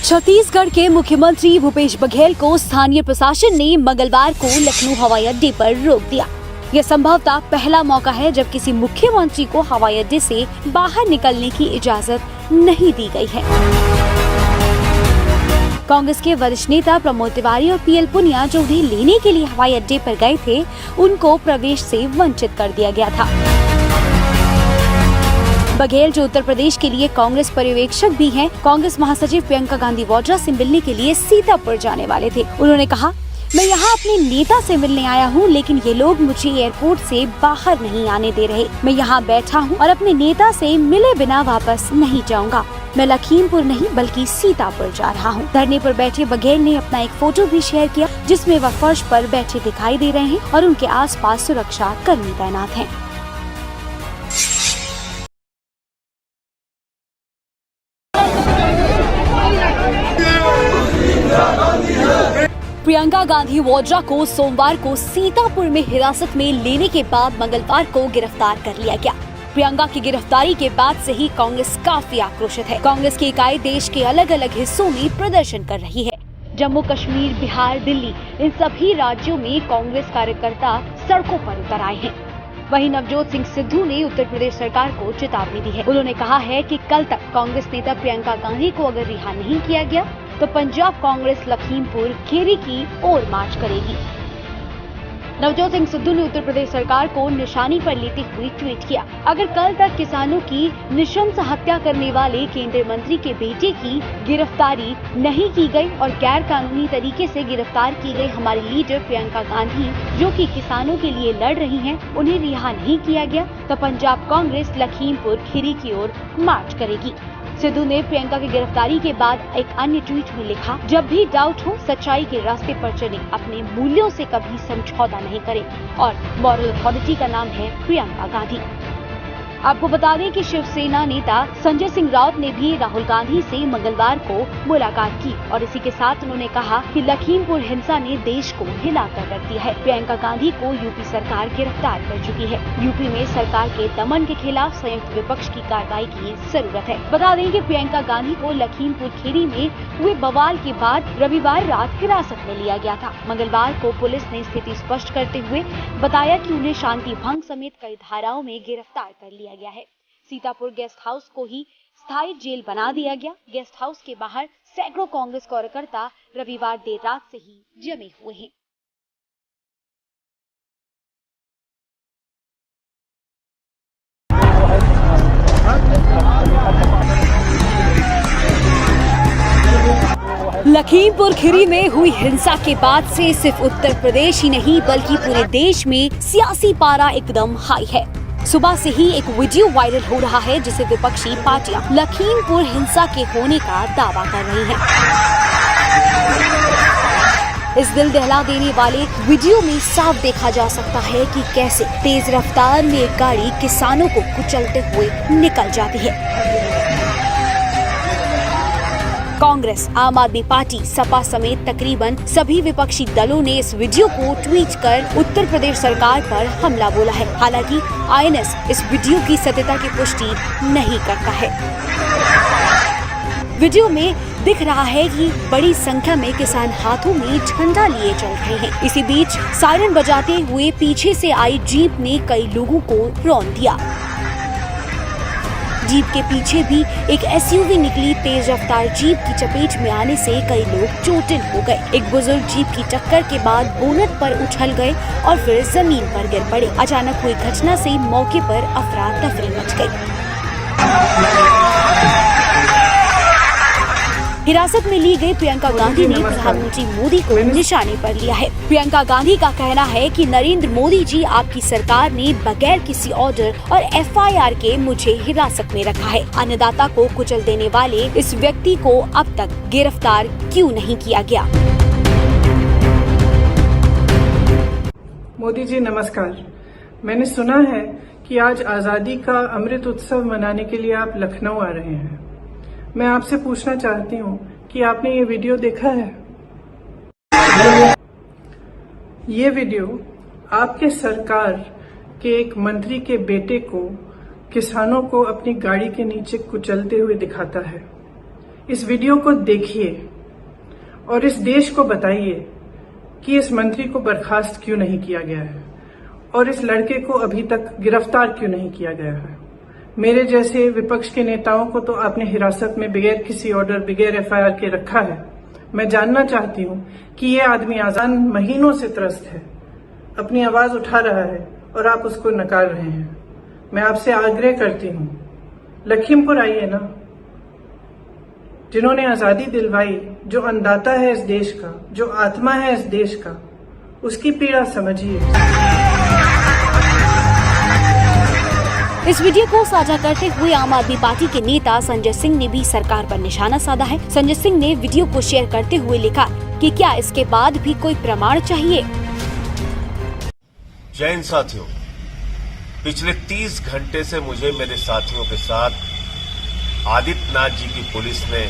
छत्तीसगढ़ के मुख्यमंत्री भूपेश बघेल को स्थानीय प्रशासन ने मंगलवार को लखनऊ हवाई अड्डे पर रोक दिया। यह संभवतः पहला मौका है जब किसी मुख्यमंत्री को हवाई अड्डे से बाहर निकलने की इजाजत नहीं दी गई है। कांग्रेस के वरिष्ठ नेता प्रमोद तिवारी और पीएल पुनिया जो उन्हें लेने के लिए हवाई अड्डे पर गए थे, उनको प्रवेश से वंचित कर दिया गया था। बघेल जो उत्तर प्रदेश के लिए कांग्रेस पर्यवेक्षक भी हैं, कांग्रेस महासचिव प्रियंका गांधी वाड्रा से मिलने के लिए सीतापुर जाने वाले थे। उन्होंने कहा, मैं यहाँ अपने नेता से मिलने आया हूँ, लेकिन ये लोग मुझे एयरपोर्ट से बाहर नहीं आने दे रहे। मैं यहाँ बैठा हूँ और अपने नेता से मिले बिना वापस नहीं जाऊँगा। मैं लखीमपुर नहीं बल्कि सीतापुर जा रहा हूँ। धरने पर बैठे बघेल ने अपना एक फोटो भी शेयर किया, जिसमें वह फर्श पर बैठे दिखाई दे रहे हैं और उनके आसपास सुरक्षा कर्मी तैनात हैं। प्रियंका गांधी वाड्रा को सोमवार को सीतापुर में हिरासत में लेने के बाद मंगलवार को गिरफ्तार कर लिया गया। प्रियंका की गिरफ्तारी के बाद से ही कांग्रेस काफी आक्रोशित है। कांग्रेस की इकाई देश के अलग अलग हिस्सों में प्रदर्शन कर रही है। जम्मू कश्मीर, बिहार, दिल्ली, इन सभी राज्यों में कांग्रेस कार्यकर्ता सड़कों पर उतर आए हैं। वहीं नवजोत सिंह सिद्धू ने उत्तर प्रदेश सरकार को चेतावनी दी है। उन्होंने कहा है कि कल तक कांग्रेस नेता प्रियंका गांधी को अगर रिहा नहीं किया गया तो पंजाब कांग्रेस लखीमपुर खीरी की ओर मार्च करेगी। नवजोत सिंह सिद्धू ने उत्तर प्रदेश सरकार को निशानी पर लेते हुए ट्वीट किया, अगर कल तक किसानों की नृशंस हत्या करने वाले केंद्रीय मंत्री के बेटे की गिरफ्तारी नहीं की गई और गैर कानूनी तरीके से गिरफ्तार की गई हमारी लीडर प्रियंका गांधी जो कि किसानों के लिए लड़ रही हैं, उन्हें रिहा नहीं किया गया तो पंजाब कांग्रेस लखीमपुर खीरी की ओर मार्च करेगी। सिद्धू ने प्रियंका की गिरफ्तारी के बाद एक अन्य ट्वीट में लिखा, जब भी डाउट हो सच्चाई के रास्ते पर चलें, अपने मूल्यों से कभी समझौता नहीं करें और मॉरल अथॉरिटी का नाम है प्रियंका गांधी। आपको बता दें कि शिवसेना नेता संजय सिंह राउत ने भी राहुल गांधी से मंगलवार को मुलाकात की और इसी के साथ उन्होंने कहा कि लखीमपुर हिंसा ने देश को हिलाकर रख दिया है। प्रियंका गांधी को यूपी सरकार गिरफ्तार कर चुकी है। यूपी में सरकार के दमन के खिलाफ संयुक्त विपक्ष की कार्रवाई की जरूरत है। बता दें कि प्रियंका गांधी को लखीमपुर खीरी में हुए बवाल के बाद रविवार रात हिरासत में लिया गया था। मंगलवार को पुलिस ने स्थिति स्पष्ट करते हुए बताया कि उन्हें शांति भंग समेत कई धाराओं में गिरफ्तार कर लिया गया है। सीतापुर गेस्ट हाउस को ही स्थायी जेल बना दिया गया। गेस्ट हाउस के बाहर सैकड़ों कांग्रेस कार्यकर्ता रविवार देर रात से ही जमे हुए हैं। लखीमपुर खीरी में हुई हिंसा के बाद से सिर्फ उत्तर प्रदेश ही नहीं बल्कि पूरे देश में सियासी पारा एकदम हाई है। सुबह से ही एक वीडियो वायरल हो रहा है जिसे विपक्षी पार्टियां लखीमपुर हिंसा के होने का दावा कर रही हैं। इस दिल दहला देने वाले वीडियो में साफ देखा जा सकता है कि कैसे तेज रफ्तार में एक गाड़ी किसानों को कुचलते हुए निकल जाती है। कांग्रेस, आम आदमी पार्टी, सपा समेत तकरीबन सभी विपक्षी दलों ने इस वीडियो को ट्वीट कर उत्तर प्रदेश सरकार पर हमला बोला है। हालांकि आईएनएस इस वीडियो की सत्यता की पुष्टि नहीं करता है। वीडियो में दिख रहा है कि बड़ी संख्या में किसान हाथों में झंडा लिए चल रहे हैं। इसी बीच सायरन बजाते हुए पीछे से आई जीप ने कई लोगों को रौंद दिया। जीप के पीछे भी एक एसयूवी निकली। तेज रफ्तार जीप की चपेट में आने से कई लोग चोटिल हो गए। एक बुजुर्ग जीप की टक्कर के बाद बोनट पर उछल गए और फिर जमीन पर गिर पड़े। अचानक हुई घटना से मौके पर अफरा तफरी मच गई। हिरासत में ली गई प्रियंका गांधी ने प्रधानमंत्री मोदी को निशाने पर लिया है। प्रियंका गांधी का कहना है कि नरेंद्र मोदी जी, आपकी सरकार ने बगैर किसी ऑर्डर और एफआईआर के मुझे हिरासत में रखा है। अन्नदाता को कुचल देने वाले इस व्यक्ति को अब तक गिरफ्तार क्यों नहीं किया गया? मोदी जी नमस्कार। मैंने सुना है कि आज आजादी का अमृत उत्सव मनाने के लिए आप लखनऊ आ रहे हैं। मैं आपसे पूछना चाहती हूँ कि आपने ये वीडियो देखा है? ये वीडियो आपके सरकार के एक मंत्री के बेटे को किसानों को अपनी गाड़ी के नीचे कुचलते हुए दिखाता है। इस वीडियो को देखिए और इस देश को बताइए कि इस मंत्री को बर्खास्त क्यों नहीं किया गया है और इस लड़के को अभी तक गिरफ्तार क्यों नहीं किया गया है। मेरे जैसे विपक्ष के नेताओं को तो आपने हिरासत में बगैर किसी ऑर्डर, बगैर एफआईआर के रखा है। मैं जानना चाहती हूं कि ये आदमी आजाद महीनों से त्रस्त है, अपनी आवाज उठा रहा है और आप उसको नकार रहे हैं। मैं आपसे आग्रह करती हूं, लखीमपुर आइए ना, जिन्होंने आजादी दिलवाई, जो अन्नदाता है इस देश का, जो आत्मा है इस देश का, उसकी पीड़ा समझिए। इस वीडियो को साझा करते हुए आम आदमी पार्टी के नेता संजय सिंह ने भी सरकार पर निशाना साधा है। संजय सिंह ने वीडियो को शेयर करते हुए लिखा कि क्या इसके बाद भी कोई प्रमाण चाहिए। जय हिंद साथियों, पिछले 30 घंटे से मुझे मेरे साथियों के साथ आदित्यनाथ जी की पुलिस ने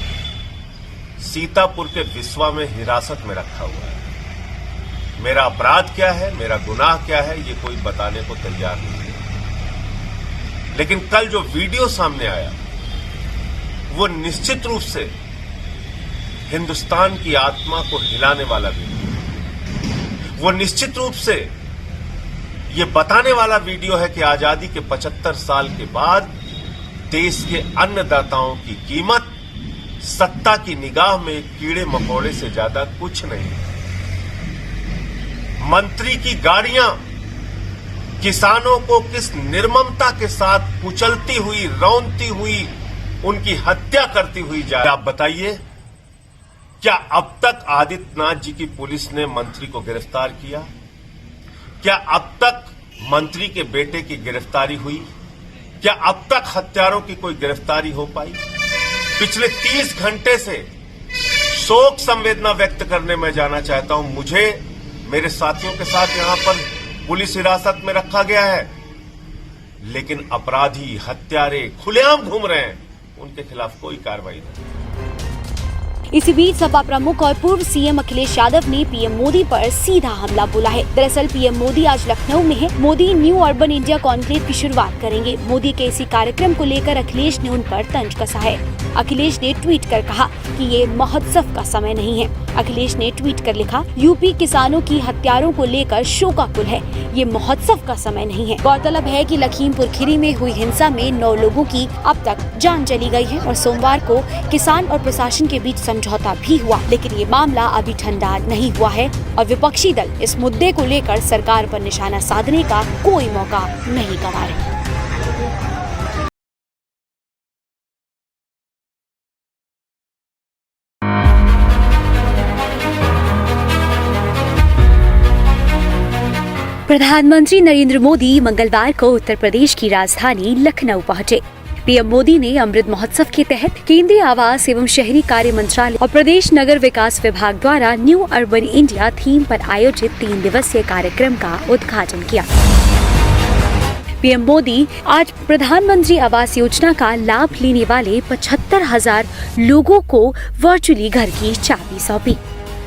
सीतापुर के विसवा में हिरासत में रखा हुआ है। मेरा अपराध क्या है, मेरा गुनाह क्या है, ये कोई बताने को तैयार नहीं है। लेकिन कल जो वीडियो सामने आया वो निश्चित रूप से हिंदुस्तान की आत्मा को हिलाने वाला वीडियो, वो निश्चित रूप से ये बताने वाला वीडियो है कि आजादी के 75 साल के बाद देश के अन्नदाताओं की कीमत सत्ता की निगाह में कीड़े मकोड़े से ज्यादा कुछ नहीं है। मंत्री की गाड़ियां किसानों को किस निर्ममता के साथ कुचलती हुई, रौंदती हुई, उनकी हत्या करती हुई जाए। आप बताइए, क्या अब तक आदित्यनाथ जी की पुलिस ने मंत्री को गिरफ्तार किया? क्या अब तक मंत्री के बेटे की गिरफ्तारी हुई? क्या अब तक हत्यारों की कोई गिरफ्तारी हो पाई? पिछले 30 घंटे से शोक संवेदना व्यक्त करने में जाना चाहता हूं। मुझे मेरे साथियों के साथ यहां पर पुलिस हिरासत में रखा गया है, लेकिन अपराधी, हत्यारे खुलेआम घूम रहे हैं, उनके खिलाफ कोई कार्रवाई नहीं। इसी बीच सपा प्रमुख और पूर्व सीएम अखिलेश यादव ने पीएम मोदी पर सीधा हमला बोला है। दरअसल पीएम मोदी आज लखनऊ में है। Modi new urban India conclave की शुरुआत करेंगे। मोदी के इसी कार्यक्रम को लेकर अखिलेश ने उन पर तंज कसा है। अखिलेश ने ट्वीट कर कहा कि ये महोत्सव का समय नहीं है। अखिलेश ने ट्वीट कर लिखा, यूपी किसानों की हत्यारों को लेकर शोकाकुल है, ये महोत्सव का समय नहीं है। गौरतलब है कि लखीमपुर खीरी में हुई हिंसा में 9 लोगों की अब तक जान चली गई है और सोमवार को किसान और प्रशासन के बीच समझौता भी हुआ, लेकिन ये मामला अभी ठंडा नहीं हुआ है और विपक्षी दल इस मुद्दे को लेकर सरकार पर निशाना साधने का कोई मौका नहीं गंवा रहे। प्रधानमंत्री नरेंद्र मोदी मंगलवार को उत्तर प्रदेश की राजधानी लखनऊ पहुंचे। पीएम मोदी ने अमृत महोत्सव के तहत केंद्रीय आवास एवं शहरी कार्य मंत्रालय और प्रदेश नगर विकास विभाग द्वारा न्यू अर्बन इंडिया थीम पर आयोजित 3 दिवसीय कार्यक्रम का उद्घाटन किया। पीएम मोदी आज प्रधानमंत्री आवास योजना का लाभ लेने वाले 75,000 लोगों को वर्चुअली घर की चाबी सौंपी।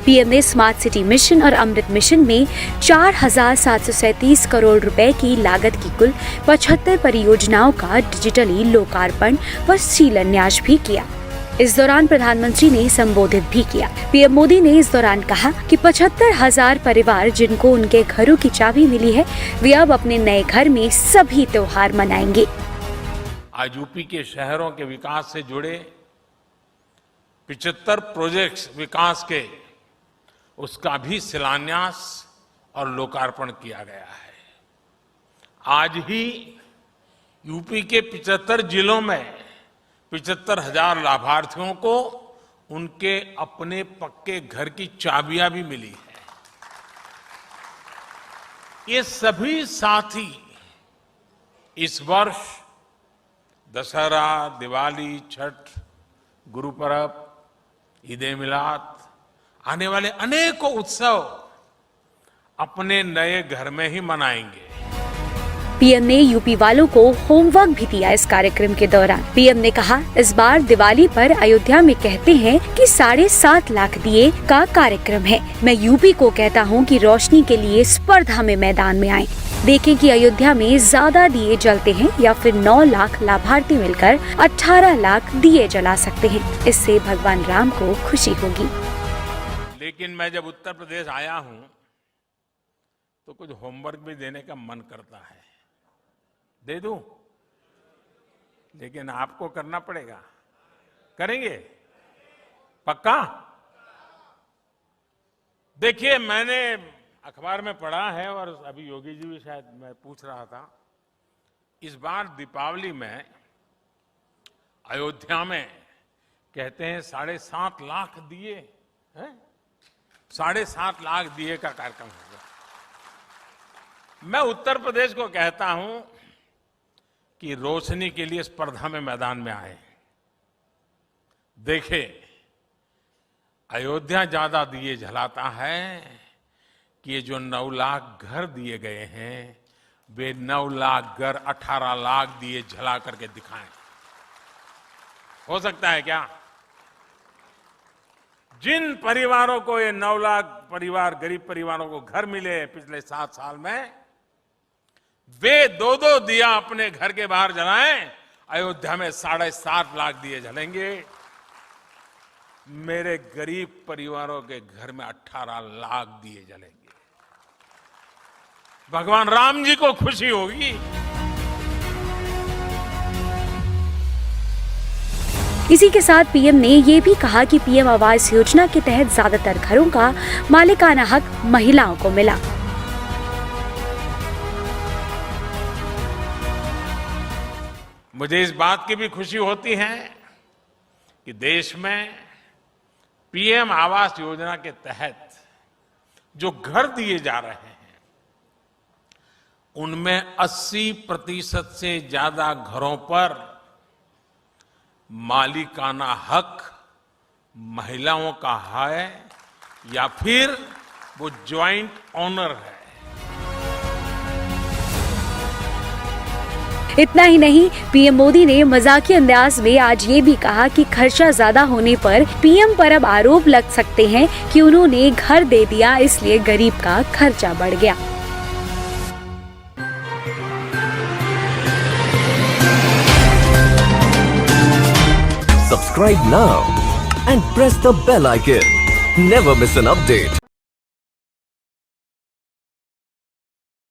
पीएम ने स्मार्ट सिटी मिशन और अमृत मिशन में 4,737 करोड़ रुपए की लागत की कुल 75 परियोजनाओं का डिजिटली लोकार्पण व शिलान्यास भी किया। इस दौरान प्रधानमंत्री ने संबोधित भी किया। पीएम मोदी ने इस दौरान कहा कि 75,000 परिवार जिनको उनके घरों की चाबी मिली है, वे अब अपने नए घर में सभी त्योहार मनाएंगे। आज यूपी के शहरों के विकास से जुड़े 75 प्रोजेक्ट्स विकास के, उसका भी शिलान्यास और लोकार्पण किया गया है। आज ही यूपी के 75 जिलों में 75,000 लाभार्थियों को उनके अपने पक्के घर की चाबियां भी मिली है। ये सभी साथी इस वर्ष दशहरा, दिवाली, छठ, गुरु पर्व, ईद मिलाद आने वाले अनेकों उत्सव अपने नए घर में ही मनाएंगे। पीएम ने यूपी वालों को होमवर्क भी दिया। इस कार्यक्रम के दौरान पीएम ने कहा, इस बार दिवाली पर अयोध्या में कहते हैं कि 7.5 लाख दिए का कार्यक्रम है। मैं यूपी को कहता हूं कि रोशनी के लिए स्पर्धा में मैदान में आए। देखें कि अयोध्या में ज्यादा दिए जलते हैं या फिर 9 लाख लाभार्थी मिलकर 18 लाख दिए जला सकते हैं। इससे भगवान राम को खुशी होगी। लेकिन मैं जब उत्तर प्रदेश आया हूं तो कुछ होमवर्क भी देने का मन करता है। दे दूं? लेकिन आपको करना पड़ेगा। करेंगे? पक्का? देखिए, मैंने अखबार में पढ़ा है और अभी योगी जी भी शायद मैं पूछ रहा था, इस बार दीपावली में अयोध्या में कहते हैं 7.5 लाख दिए हैं। 7.5 लाख दिए का कार्यक्रम होगा। मैं उत्तर प्रदेश को कहता हूं कि रोशनी के लिए स्पर्धा में मैदान में आए। देखे, अयोध्या ज्यादा दिए जलाता है कि ये जो 9 लाख घर दिए गए हैं वे 9 लाख घर 18 लाख दिए जला करके दिखाएं। हो सकता है क्या? जिन परिवारों को ये 9 लाख परिवार, गरीब परिवारों को घर मिले पिछले 7 साल में, वे 2-2 दिया अपने घर के बाहर जलाएं। अयोध्या में 7.5 लाख दिए जलेंगे। मेरे गरीब परिवारों के घर में 18 लाख दिए जलेंगे। भगवान राम जी को खुशी होगी। इसी के साथ पीएम ने ये भी कहा कि पीएम आवास योजना के तहत ज्यादातर घरों का मालिकाना हक महिलाओं को मिला। मुझे इस बात की भी खुशी होती है कि देश में पीएम आवास योजना के तहत जो घर दिए जा रहे हैं उनमें 80% से ज्यादा घरों पर मालिकाना हक महिलाओं का है या फिर वो ज्वाइंट ओनर है। इतना ही नहीं, पीएम मोदी ने मजाकिया अंदाज में आज ये भी कहा कि खर्चा ज्यादा होने पर पीएम पर अब आरोप लग सकते हैं कि उन्होंने घर दे दिया, इसलिए गरीब का खर्चा बढ़ गया। Subscribe now and press the bell icon. Never miss an update.